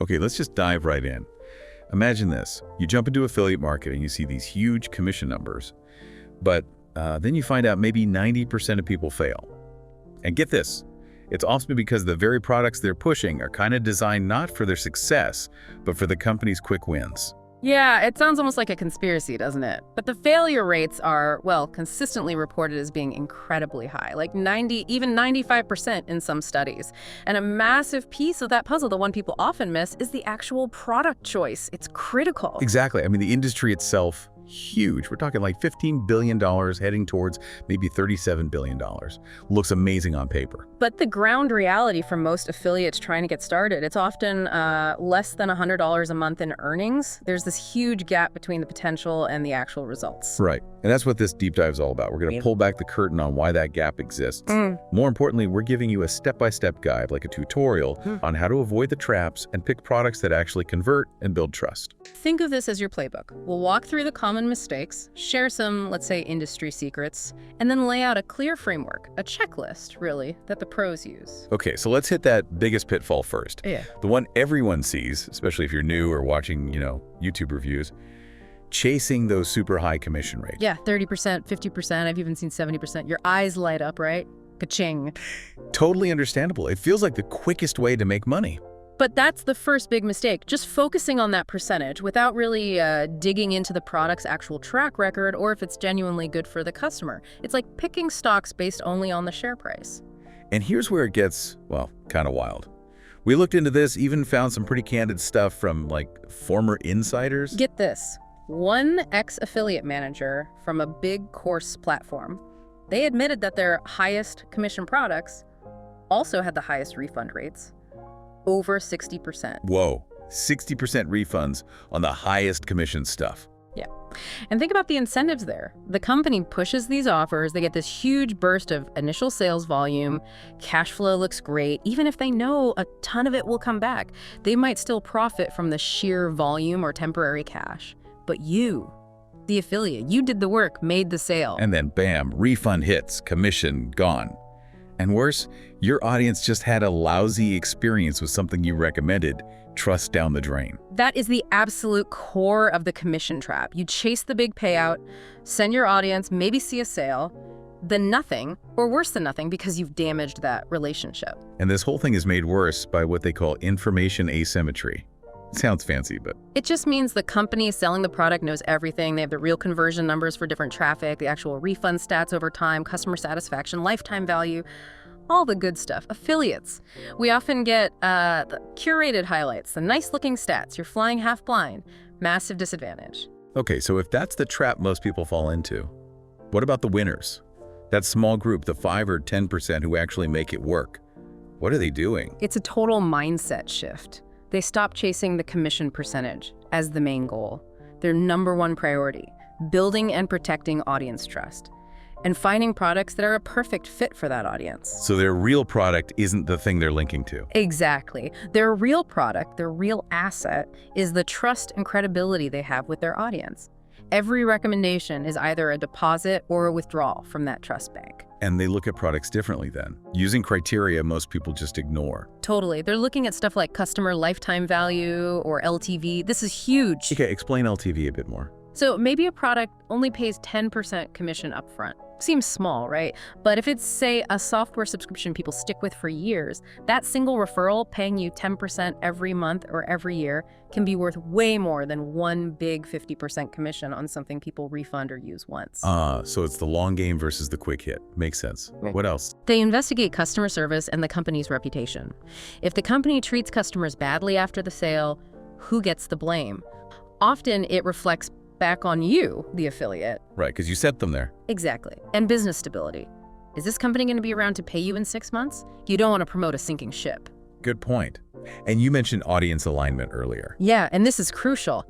Okay, let's just dive right in. Imagine this. You jump into affiliate marketing, you see these huge commission numbers, but then you find out maybe 90% of people fail. And get this, it's often because the very products they're pushing are kind of designed not for their success, but for the company's quick wins. Yeah, it sounds almost like a conspiracy, doesn't it? But the failure rates are, well, consistently reported as being incredibly high, like 90, even 95% in some studies. And a massive piece of that puzzle, the one people often miss, is the actual product choice. It's critical. Exactly. I mean, the industry itself, huge. We're talking like $15 billion heading towards maybe $37 billion. Looks amazing on paper. But the ground reality for most affiliates trying to get started, it's often less than $100 a month in earnings. There's this huge gap between the potential and the actual results. Right. And that's what this deep dive is all about. We're going to pull back the curtain on why that gap exists. More importantly, we're giving you a step-by-step guide, like a tutorial, on how to avoid the traps and pick products that actually convert and build trust. Think of this as your playbook. We'll walk through the common mistakes, share some, let's say, industry secrets, and then lay out a clear framework, a checklist, really, that the pros use. Okay, so let's hit that biggest pitfall first. Yeah. The one everyone sees, especially if you're new or watching, YouTube reviews, chasing those super high commission rates. Yeah, 30%, 50%, I've even seen 70%. Your eyes light up, right? Ka-ching. Totally understandable. It feels like the quickest way to make money. But that's the first big mistake, just focusing on that percentage without really digging into the product's actual track record or if it's genuinely good for the customer. It's like picking stocks based only on the share price. And here's where it gets, well, kind of wild. We looked into this, even found some pretty candid stuff from, like, former insiders. Get this. One ex-affiliate manager from a big course platform, they admitted that their highest commission products also had the highest refund rates, over 60%. Whoa, 60% refunds on the highest commission stuff. Yeah. And think about the incentives there. The company pushes these offers, they get this huge burst of initial sales volume, cash flow looks great, even if they know a ton of it will come back. They might still profit from the sheer volume or temporary cash. But you, the affiliate, you did the work, made the sale. And then bam, refund hits, commission gone. And worse, your audience just had a lousy experience with something you recommended, trust down the drain. That is the absolute core of the commission trap. You chase the big payout, send your audience, maybe see a sale, then nothing, or worse than nothing, because you've damaged that relationship. And this whole thing is made worse by what they call information asymmetry. Sounds fancy, but it just means the company selling the product knows everything. They have the real conversion numbers for different traffic, the actual refund stats over time, customer satisfaction, lifetime value, all the good stuff. Affiliates. We often get the curated highlights, the nice-looking stats. You're flying half blind. Massive disadvantage. Okay, so if that's the trap most people fall into, what about the winners? That small group, the 5 or 10% who actually make it work. What are they doing? It's a total mindset shift. They stop chasing the commission percentage as the main goal. Their number one priority, building and protecting audience trust, and finding products that are a perfect fit for that audience. So their real product isn't the thing they're linking to. Exactly. Their real product, their real asset, is the trust and credibility they have with their audience. Every recommendation is either a deposit or a withdrawal from that trust bank. And they look at products differently then, using criteria most people just ignore. Totally. They're looking at stuff like customer lifetime value or LTV. This is huge. Okay, explain LTV a bit more. So maybe a product only pays 10% commission upfront. Seems small, right? But if it's, say, a software subscription people stick with for years, that single referral paying you 10% every month or every year can be worth way more than one big 50% commission on something people refund or use once. So it's the long game versus the quick hit. Makes sense. What else? They investigate customer service and the company's reputation. If the company treats customers badly after the sale, who gets the blame? Often it reflects back on you, the affiliate. Right, because you sent them there. Exactly. And business stability. Is this company going to be around to pay you in 6 months? You don't want to promote a sinking ship. Good point. And you mentioned audience alignment earlier. Yeah, and this is crucial.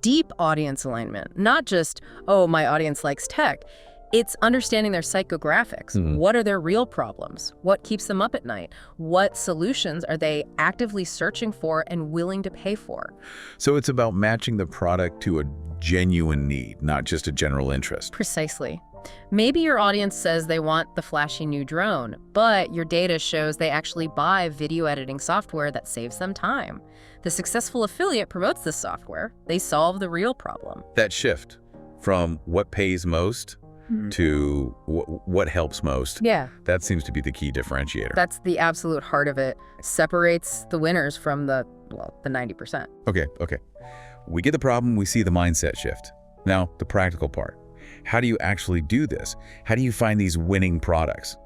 Deep audience alignment. Not just, oh, my audience likes tech. It's understanding their psychographics. What are their real problems? What keeps them up at night? What solutions are they actively searching for and willing to pay for? So it's about matching the product to a genuine need, not just a general interest. Precisely. Maybe your audience says they want the flashy new drone, but your data shows they actually buy video editing software that saves them time. The successful affiliate promotes this software. They solve the real problem. That shift from what pays most to what helps most, Yeah. that seems to be the key differentiator. That's the absolute heart of it. Separates the winners from the 90%. Okay. We get the problem, we see the mindset shift. Now, the practical part. How do you actually do this? How do you find these winning products?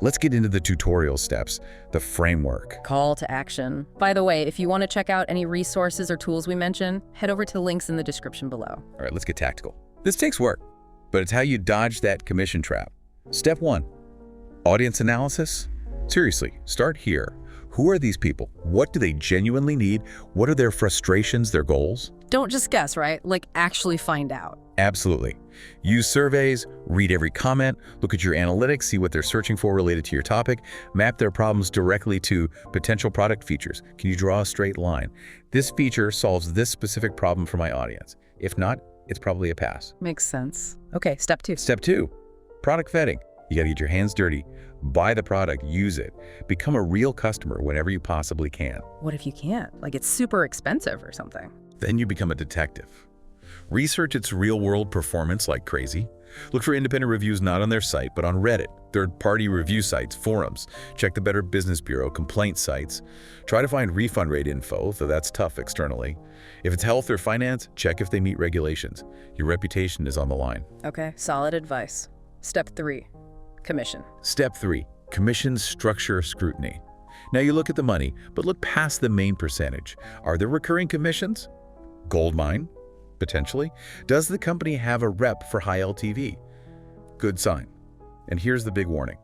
Let's get into the tutorial steps, the framework. Call to action. By the way, if you want to check out any resources or tools we mention, head over to the links in the description below. All right, let's get tactical. This takes work, but it's how you dodge that commission trap. Step 1, audience analysis. Seriously, start here. Who are these people? What do they genuinely need? What are their frustrations, their goals? Don't just guess, right? Like, actually find out. Absolutely. Use surveys, read every comment, look at your analytics, see what they're searching for related to your topic, map their problems directly to potential product features. Can you draw a straight line? This feature solves this specific problem for my audience. If not, it's probably a pass. Makes sense. Okay, step 2. Step 2, product vetting. You gotta get your hands dirty. Buy the product, use it. Become a real customer whenever you possibly can. What if you can't? Like, it's super expensive or something. Then you become a detective. Research its real-world performance like crazy. Look for independent reviews not on their site, but on Reddit, third-party review sites, forums. Check the Better Business Bureau, complaint sites. Try to find refund rate info, though that's tough externally. If it's health or finance, check if they meet regulations. Your reputation is on the line. Okay, solid advice. Step 3, commission. Step 3, commission structure scrutiny. Now you look at the money, but look past the main percentage. Are there recurring commissions? Goldmine? Potentially. Does the company have a rep for high LTV? Good sign. And here's the big warning.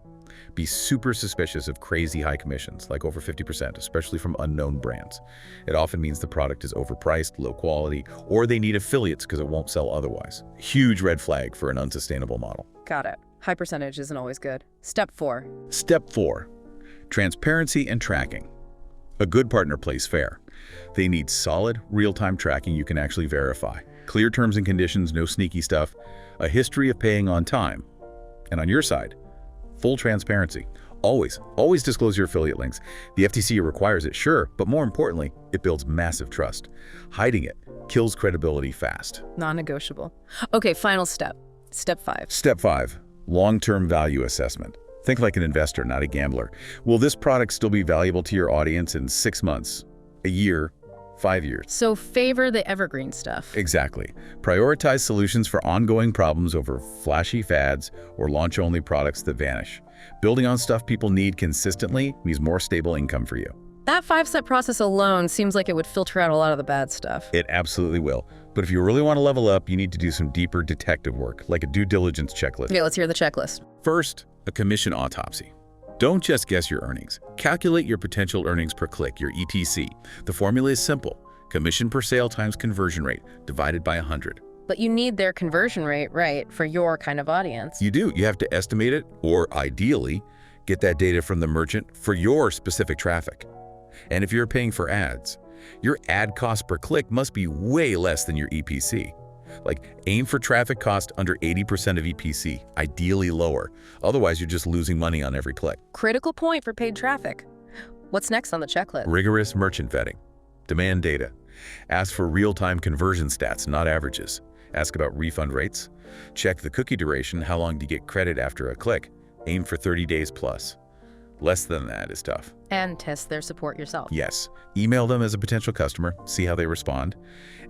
Be super suspicious of crazy high commissions, like over 50%, especially from unknown brands. It often means the product is overpriced, low quality, or they need affiliates because it won't sell otherwise. Huge red flag for an unsustainable model. Got it. High percentage isn't always good. Step 4. Step 4, transparency and tracking. A good partner plays fair. They need solid, real-time tracking you can actually verify. Clear terms and conditions, no sneaky stuff. A history of paying on time. And on your side, full transparency. Always disclose your affiliate links. The FTC requires it, sure, but more importantly, it builds massive trust. Hiding it kills credibility fast. Non-negotiable. Okay, final step. Step 5. Step 5, long-term value assessment. Think like an investor, not a gambler. Will this product still be valuable to your audience in 6 months, a year, 5 years? So favor the evergreen stuff. Exactly. Prioritize solutions for ongoing problems over flashy fads or launch-only products that vanish. Building on stuff people need consistently means more stable income for you. That 5-step process alone seems like it would filter out a lot of the bad stuff. It absolutely will. But if you really want to level up, you need to do some deeper detective work, like a due diligence checklist. Okay, let's hear the checklist. First, a commission autopsy. Don't just guess your earnings. Calculate your potential earnings per click, your EPC. The formula is simple. Commission per sale times conversion rate divided by 100. But you need their conversion rate, right, for your kind of audience. You do. You have to estimate it, or ideally, get that data from the merchant for your specific traffic. And if you're paying for ads, your ad cost per click must be way less than your EPC. Like, aim for traffic cost under 80% of EPC, ideally lower. Otherwise, you're just losing money on every click. Critical point for paid traffic. What's next on the checklist? Rigorous merchant vetting. Demand data. Ask for real-time conversion stats, not averages. Ask about refund rates. Check the cookie duration, how long do you get credit after a click. Aim for 30 days plus. Less than that is tough. And test their support yourself. Yes. Email them as a potential customer, see how they respond.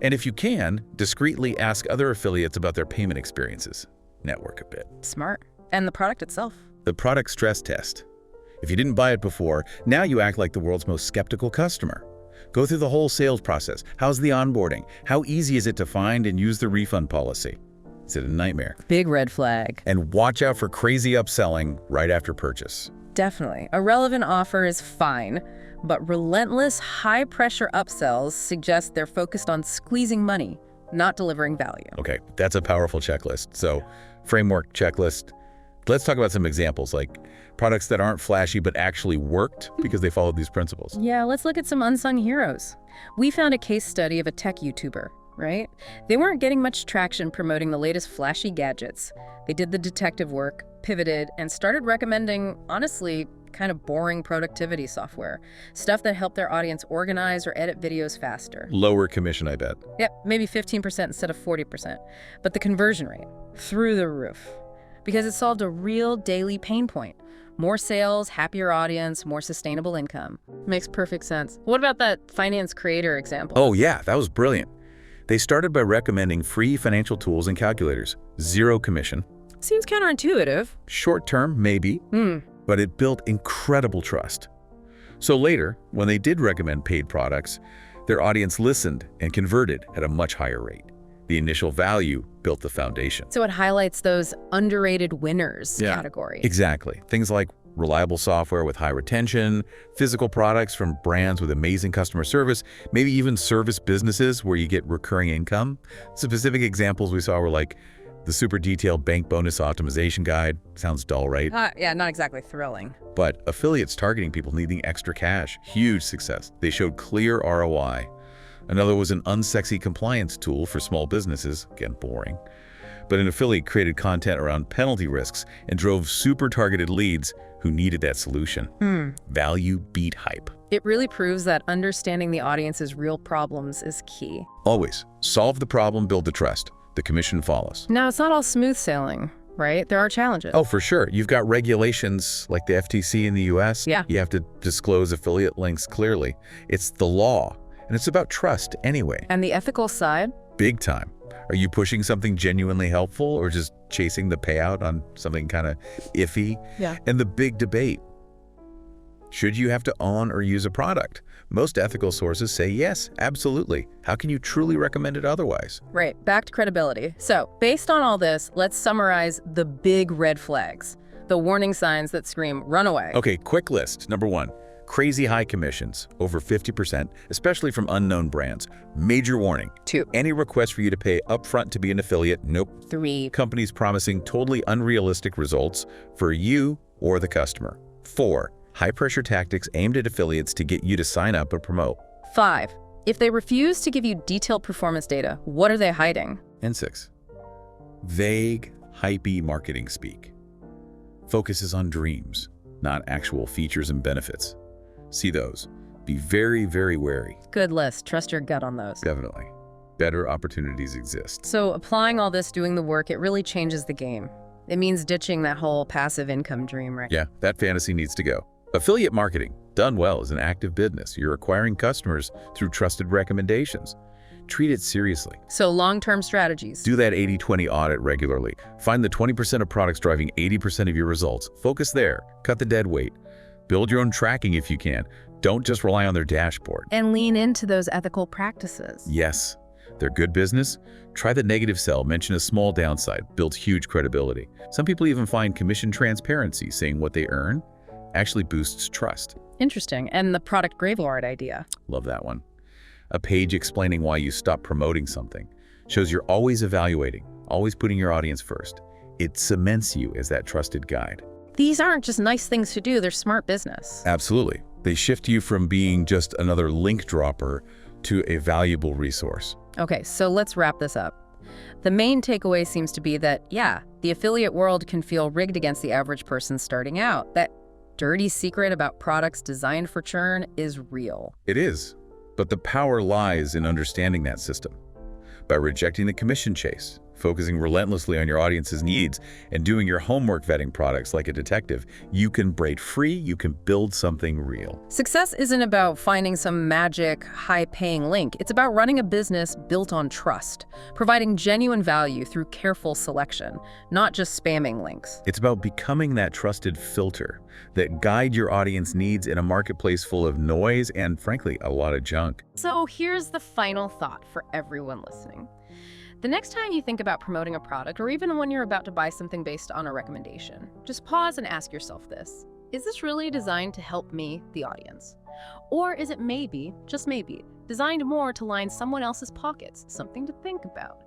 And if you can, discreetly ask other affiliates about their payment experiences. Network a bit. Smart. And the product itself. The product stress test. If you didn't buy it before, now you act like the world's most skeptical customer. Go through the whole sales process. How's the onboarding? How easy is it to find and use the refund policy? Is it a nightmare? Big red flag. And watch out for crazy upselling right after purchase. Definitely. A relevant offer is fine, but relentless, high-pressure upsells suggest they're focused on squeezing money, not delivering value. Okay, that's a powerful checklist. So, framework checklist. Let's talk about some examples, like products that aren't flashy but actually worked because they followed these principles. Yeah, let's look at some unsung heroes. We found a case study of a tech YouTuber, right? They weren't getting much traction promoting the latest flashy gadgets. They did the detective work, pivoted, and started recommending, honestly, kind of boring productivity software. Stuff that helped their audience organize or edit videos faster. Lower commission, I bet. Yep, maybe 15% instead of 40%. But the conversion rate, through the roof. Because it solved a real daily pain point. More sales, happier audience, more sustainable income. Makes perfect sense. What about that finance creator example? Oh yeah, that was brilliant. They started by recommending free financial tools and calculators. Zero commission. Seems counterintuitive. Short term, maybe, but it built incredible trust. So later, when they did recommend paid products, their audience listened and converted at a much higher rate. The initial value built the foundation. So it highlights those underrated winners category. Exactly. Things like reliable software with high retention, physical products from brands with amazing customer service, maybe even service businesses where you get recurring income. Specific examples we saw were like the super detailed bank bonus optimization guide. Sounds dull, right? Yeah, not exactly thrilling. But affiliates targeting people needing extra cash. Huge success. They showed clear ROI. Another was an unsexy compliance tool for small businesses. Again, boring. But an affiliate created content around penalty risks and drove super targeted leads who needed that solution. Value beat hype. It really proves that understanding the audience's real problems is key. Always solve the problem, build the trust. The commission follows. Now, it's not all smooth sailing, right? There are challenges. Oh, for sure. You've got regulations like the FTC in the US. Yeah. You have to disclose affiliate links clearly. It's the law, and it's about trust anyway. And the ethical side? Big time. Are you pushing something genuinely helpful or just chasing the payout on something kind of iffy? Yeah. And the big debate. Should you have to own or use a product? Most ethical sources say yes, absolutely. How can you truly recommend it otherwise? Right, back to credibility. So, based on all this, let's summarize the big red flags, the warning signs that scream, run away. Okay, quick list. Number 1, crazy high commissions, over 50%, especially from unknown brands. Major warning. 2, Any request for you to pay upfront to be an affiliate, nope. 3, Companies promising totally unrealistic results for you or the customer. 4, high-pressure tactics aimed at affiliates to get you to sign up or promote. 5, if they refuse to give you detailed performance data, what are they hiding? And 6, vague, hypey marketing speak. Focuses on dreams, not actual features and benefits. See those. Be very, very wary. Good list. Trust your gut on those. Definitely. Better opportunities exist. So applying all this, doing the work, it really changes the game. It means ditching that whole passive income dream, right? Yeah, that fantasy needs to go. Affiliate marketing, done well, is an active business. You're acquiring customers through trusted recommendations. Treat it seriously. So long-term strategies. Do that 80-20 audit regularly. Find the 20% of products driving 80% of your results. Focus there. Cut the dead weight. Build your own tracking if you can. Don't just rely on their dashboard. And lean into those ethical practices. Yes, they're good business. Try the negative sell, mention a small downside, builds huge credibility. Some people even find commission transparency, saying what they earn, actually boosts trust. Interesting. And the product graveyard idea. Love that one. A page explaining why you stop promoting something shows you're always evaluating, always putting your audience first. It cements you as that trusted guide. These aren't just nice things to do, they're smart business. Absolutely. They shift you from being just another link dropper to a valuable resource. Okay, so let's wrap this up. The main takeaway seems to be that, yeah, the affiliate world can feel rigged against the average person starting out. That dirty secret about products designed for churn is real. It is, but the power lies in understanding that system. By rejecting the commission chase, focusing relentlessly on your audience's needs, and doing your homework vetting products like a detective, you can break free, you can build something real. Success isn't about finding some magic, high-paying link. It's about running a business built on trust, providing genuine value through careful selection, not just spamming links. It's about becoming that trusted filter that guide your audience needs in a marketplace full of noise and, frankly, a lot of junk. So here's the final thought for everyone listening. The next time you think about promoting a product, or even when you're about to buy something based on a recommendation, just pause and ask yourself this. Is this really designed to help me, the audience? Or is it maybe, just maybe, designed more to line someone else's pockets? Something to think about.